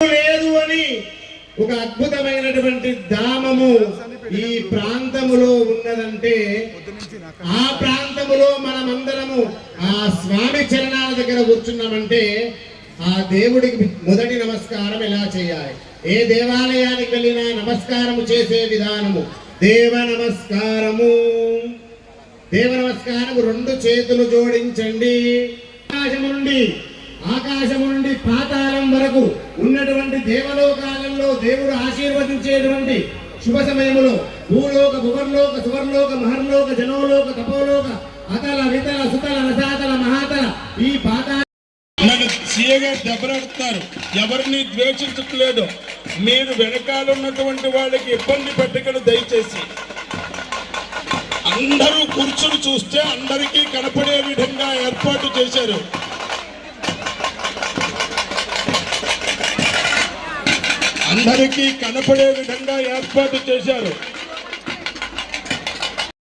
లేదు అని ఒక అద్భుతమైనటువంటి ధామము ఈ ప్రాంతములో ఉన్నదంటే ఆ ప్రాంతములో మనమందరము ఆ స్వామి చరణాల దగ్గర కూర్చున్నామంటే ఆ దేవుడికి మొదటి నమస్కారం ఎలా చేయాలి? ఏ దేవాలయానికి వెళ్ళినా నమస్కారము చేసే విధానము దేవ నమస్కారము. దేవ నమస్కారము రెండు చేతులు జోడించండి. ఆకాశము నుండి పాతాళం వరకు ఉన్నటువంటి దేవలోకాలలో దేవుడు ఆశీర్వదించేటువంటి శుభ సమయములో భూలోక భువర్లోక సువర్లోక మహర్లోక జనోలోక తపోలోక అతల వితల సుతల రసాతల మహాతల ఈ పాతాళ సీఎగా దెబ్బలాడుతున్నారు. ఎవరిని ద్వేషించట్లేదు. మీరు వెనకాలన్నటువంటి వాళ్ళకి ఇబ్బంది పెట్టగలరు. దయచేసి అందరూ కూర్చుని చూస్తే అందరికీ కనపడే విధంగా ఏర్పాటు చేశారు. అందరికీ కనపడే విధంగా ఏర్పాటు చేశారు.